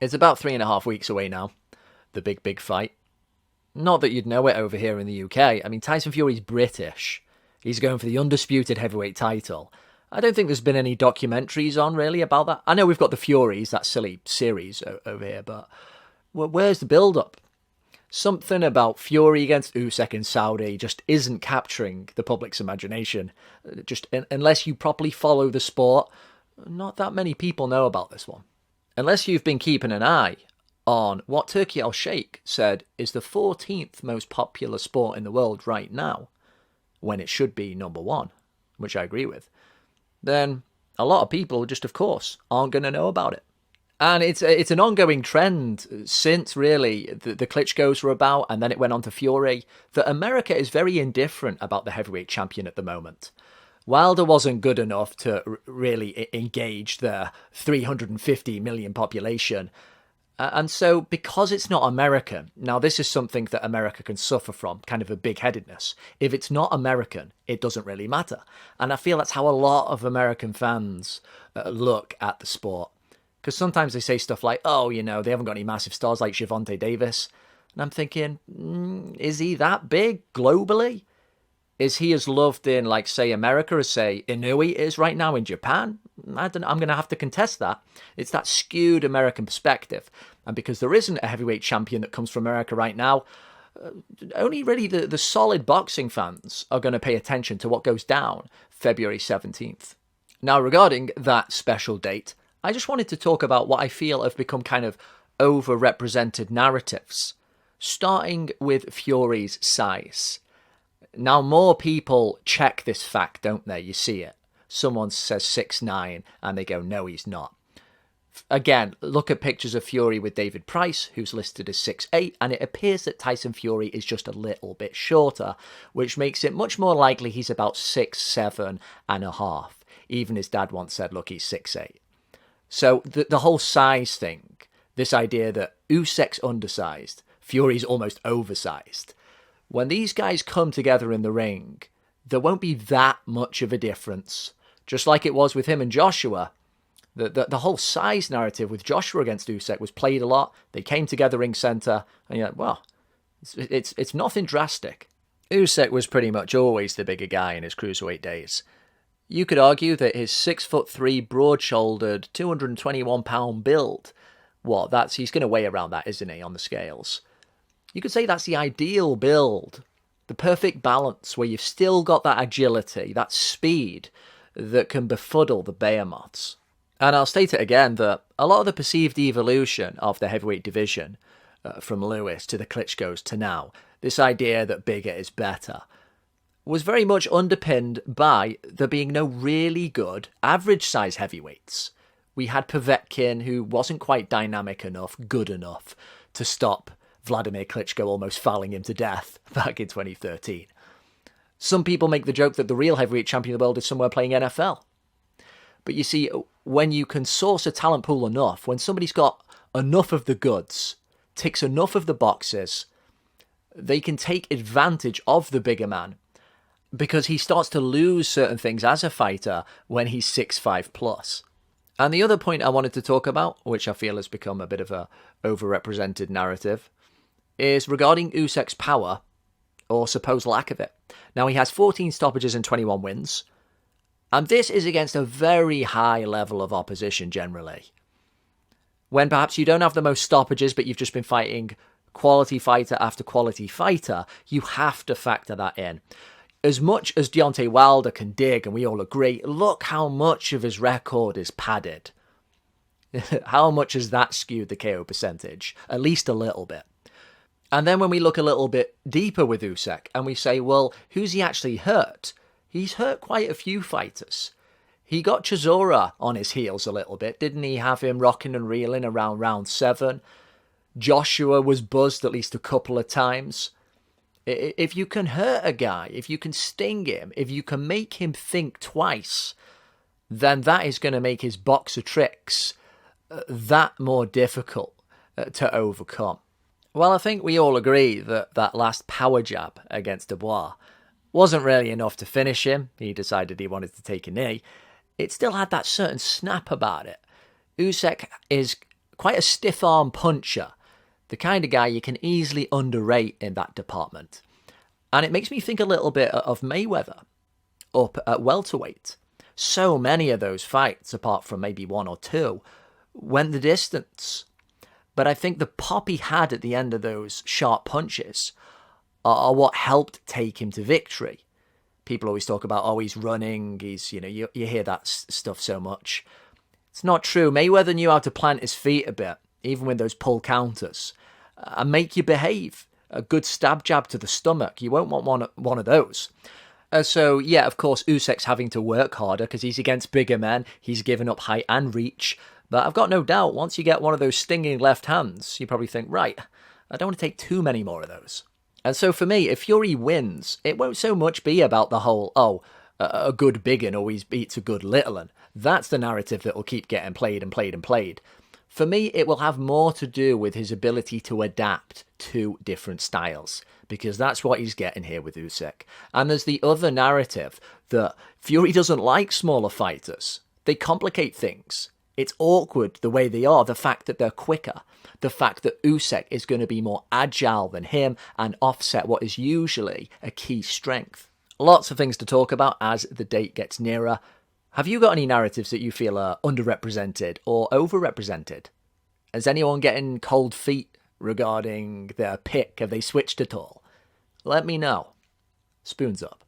It's about 3.5 weeks away now, the big fight. Not that you'd know it over here in the UK. I mean, Tyson Fury's British. He's going for the undisputed heavyweight title. I don't think there's been any documentaries on, really, about that. I know we've got the Furies, that silly series over here, but where's the build-up? Something about Fury against Usyk in Saudi just isn't capturing the public's imagination. Just unless you properly follow the sport, not that many people know about this one. Unless you've been keeping an eye on what Turki Al-Sheikh said is the 14th most popular sport in the world right now, when it should be number one, which I agree with, then a lot of people just, of course, aren't going to know about it. And it's an ongoing trend since, really, the Klitschko's were about, and then it went on to Fury, that America is very indifferent about the heavyweight champion at the moment. Wilder wasn't good enough to really engage the 350 million population. And so, because it's not American, now this is something that America can suffer from, kind of a big-headedness. If it's not American, it doesn't really matter. And I feel that's how a lot of American fans look at the sport. Because sometimes they say stuff like, oh, they haven't got any massive stars like Gervonta Davis. And I'm thinking, is he that big globally? Is he as loved in, like, say, America as, say, Inoue is right now in Japan? I'm going to have to contest that. It's that skewed American perspective. And because there isn't a heavyweight champion that comes from America right now, only really the solid boxing fans are going to pay attention to what goes down February 17th. Now, regarding that special date, I just wanted to talk about what I feel have become kind of overrepresented narratives, starting with Fury's size. Now, more people check this fact, don't they? You see it. Someone says 6'9", and they go, no, he's not. Again, look at pictures of Fury with David Price, who's listed as 6'8", and it appears that Tyson Fury is just a little bit shorter, which makes it much more likely he's about 6'7.5". Even his dad once said, look, he's 6'8". So the whole size thing, this idea that Usyk's undersized, Fury's almost oversized. When these guys come together in the ring, there won't be that much of a difference. Just like it was with him and Joshua. The whole size narrative with Joshua against Usyk was played a lot. They came together ring center, and you're like, well, it's nothing drastic. Usyk was pretty much always the bigger guy in his cruiserweight days. You could argue that his 6'3", broad-shouldered, 221-pound build, he's going to weigh around that, isn't he, on the scales? You could say that's the ideal build, the perfect balance where you've still got that agility, that speed that can befuddle the behemoths. And I'll state it again that a lot of the perceived evolution of the heavyweight division, from Lewis to the Klitschko's to now, this idea that bigger is better, was very much underpinned by there being no really good average-size heavyweights. We had Povetkin, who wasn't quite dynamic enough, good enough, to stop Vladimir Klitschko almost fouling him to death back in 2013. Some people make the joke that the real heavyweight champion of the world is somewhere playing NFL. But you see, when you can source a talent pool enough, when somebody's got enough of the goods, ticks enough of the boxes, they can take advantage of the bigger man, because he starts to lose certain things as a fighter when he's 6'5 plus. And the other point I wanted to talk about, which I feel has become a bit of a overrepresented narrative, is regarding Usyk's power, or supposed lack of it. Now, he has 14 stoppages and 21 wins, and this is against a very high level of opposition generally. When perhaps you don't have the most stoppages, but you've just been fighting quality fighter after quality fighter, you have to factor that in. As much as Deontay Wilder can dig, and we all agree, look how much of his record is padded. How much has that skewed the KO percentage? At least a little bit. And then when we look a little bit deeper with Usyk, and we say, well, who's he actually hurt? He's hurt quite a few fighters. He got Chisora on his heels a little bit, didn't he? Have him rocking and reeling around round 7. Joshua was buzzed at least a couple of times. If you can hurt a guy, if you can sting him, if you can make him think twice, then that is going to make his boxer tricks that more difficult to overcome. Well, I think we all agree that that last power jab against Dubois wasn't really enough to finish him. He decided he wanted to take a knee. It still had that certain snap about it. Usyk is quite a stiff-arm puncher, the kind of guy you can easily underrate in that department. And it makes me think a little bit of Mayweather up at welterweight. So many of those fights, apart from maybe one or two, went the distance. But I think the pop he had at the end of those sharp punches are what helped take him to victory. People always talk about, oh, he's running, you hear that stuff so much. It's not true. Mayweather knew how to plant his feet a bit, even with those pull counters, and make you behave. A good stab jab to the stomach, you won't want one of those. So, yeah, of course, Usyk's having to work harder because he's against bigger men. He's given up height and reach. But I've got no doubt, once you get one of those stinging left hands, you probably think, right, I don't want to take too many more of those. And so for me, if Fury wins, it won't so much be about the whole, a good big un always beats a good little un. That's the narrative that will keep getting played and played and played. For me, it will have more to do with his ability to adapt to different styles, because that's what he's getting here with Usyk. And there's the other narrative that Fury doesn't like smaller fighters. They complicate things. It's awkward the way they are, the fact that they're quicker, the fact that Usyk is going to be more agile than him and offset what is usually a key strength. Lots of things to talk about as the date gets nearer. Have you got any narratives that you feel are underrepresented or overrepresented? Is anyone getting cold feet regarding their pick? Have they switched at all? Let me know. Spoons up.